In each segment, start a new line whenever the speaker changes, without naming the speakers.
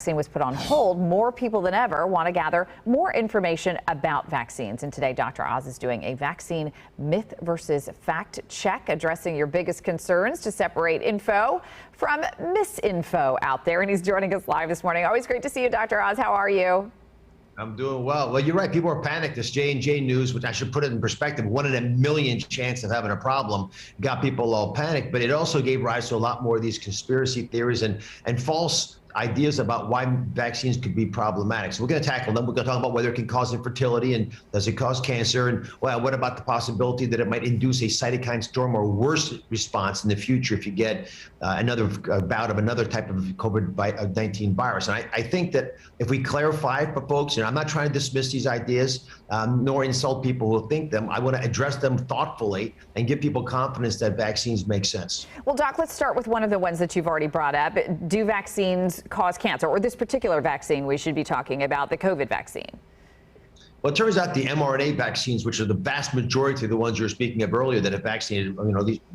Vaccine was put on hold, more people than ever want to gather more information about vaccines. And today, Dr. Oz is doing a vaccine myth versus fact check, addressing your biggest concerns to separate info from misinfo out there. And he's joining us live this morning. Always great to see you, Dr. Oz. How are you?
I'm doing well. Well, you're right. People are panicked. This J&J news, which I should put it in perspective, 1 in a million chance of having a problem, got people all panicked. But it also gave rise to a lot more of these conspiracy theories and false ideas about why vaccines could be problematic. So we're going to tackle them. We're going to talk about whether it can cause infertility and does it cause cancer, and well, what about the possibility that it might induce a cytokine storm or worse response in the future if you get another bout of another type of COVID-19 virus. And I think that if we clarify for folks, and I'm not trying to dismiss these ideas nor insult people who think them, I want to address them thoughtfully and give people confidence that vaccines make sense.
Well, Doc, let's start with one of the ones that you've already brought up. Do vaccines cause cancer, or this particular vaccine we should be talking about, the COVID vaccine?
Well, it turns out the mRNA vaccines, which are the vast majority of the ones you were speaking of earlier that have vaccinated,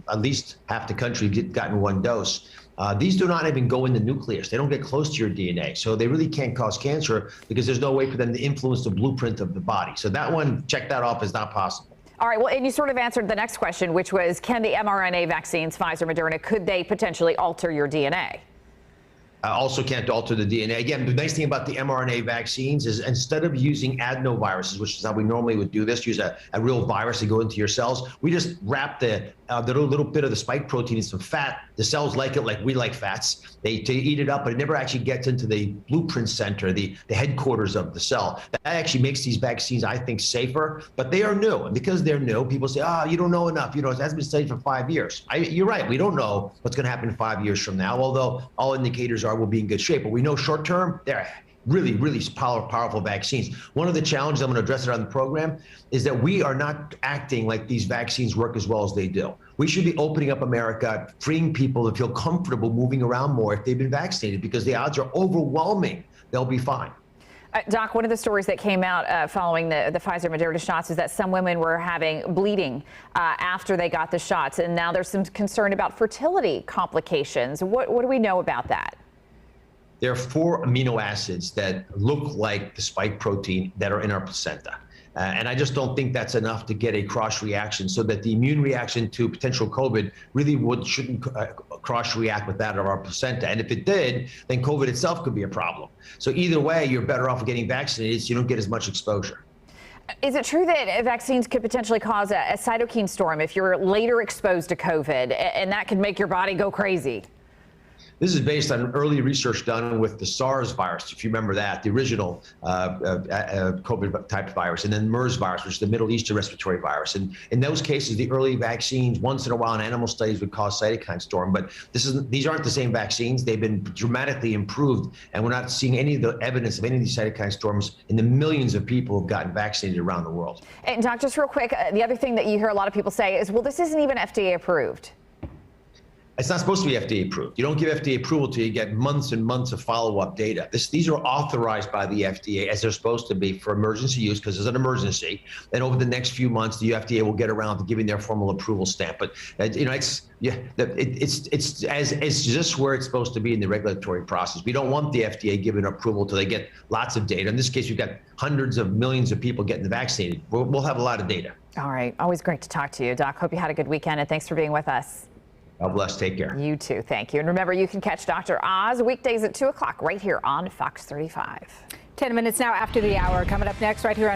at least half the country gotten one dose. These do not even go in the nucleus. They don't get close to your DNA. So they really can't cause cancer because there's no way for them to influence the blueprint of the body. So that one, check that off, is not possible.
All right. Well, and you sort of answered the next question, which was, can the mRNA vaccines, Pfizer, Moderna, could they potentially alter your DNA?
Also can't alter the DNA. Again, the nice thing about the mRNA vaccines is instead of using adenoviruses, which is how we normally would do this, use a real virus to go into your cells, we just wrap the little bit of the spike protein in some fat. The cells like it like we like fats. They eat it up, but it never actually gets into the blueprint center, the headquarters of the cell. That actually makes these vaccines, I think, safer, but they are new. And because they're new, people say, you don't know enough. It hasn't been studied for 5 years. You're right. We don't know what's going to happen 5 years from now, although all indicators are we'll be in good shape. But we know short term, they're really, really powerful vaccines. One of the challenges, I'm going to address it on the program, is that we are not acting like these vaccines work as well as they do. We should be opening up America, freeing people to feel comfortable moving around more if they've been vaccinated, because the odds are overwhelming they'll be fine.
Doc, one of the stories that came out following the Pfizer Moderna shots is that some women were having bleeding after they got the shots, and now there's some concern about fertility complications. What do we know about that?
There are 4 amino acids that look like the spike protein that are in our placenta. And I just don't think that's enough to get a cross reaction, so that the immune reaction to potential COVID really shouldn't cross react with that of our placenta. And if it did, then COVID itself could be a problem. So either way, you're better off getting vaccinated so you don't get as much exposure.
Is it true that vaccines could potentially cause a cytokine storm if you're later exposed to COVID, and that could make your body go crazy?
This is based on early research done with the SARS virus, if you remember that, the original COVID type virus, and then MERS virus, which is the Middle Eastern respiratory virus. And in those cases, the early vaccines, once in a while in animal studies, would cause cytokine storm. But these aren't the same vaccines. They've been dramatically improved, and we're not seeing any of the evidence of any of these cytokine storms in the millions of people who've gotten vaccinated around the world.
And Doc, just real quick, the other thing that you hear a lot of people say is, well, this isn't even FDA approved.
It's not supposed to be FDA approved. You don't give FDA approval till you get months and months of follow-up data. These are authorized by the FDA as they're supposed to be for emergency use, because it's an emergency. And over the next few months, the FDA will get around to giving their formal approval stamp. But it's just where it's supposed to be in the regulatory process. We don't want the FDA giving approval till they get lots of data. In this case, we've got hundreds of millions of people getting vaccinated. We'll have a lot of data.
All right. Always great to talk to you, Doc. Hope you had a good weekend, and thanks for being with us.
God bless. Take care.
You too. Thank you. And remember, you can catch Dr. Oz weekdays at 2 o'clock right here on Fox 35.
10 minutes now after the hour. Coming up next right here on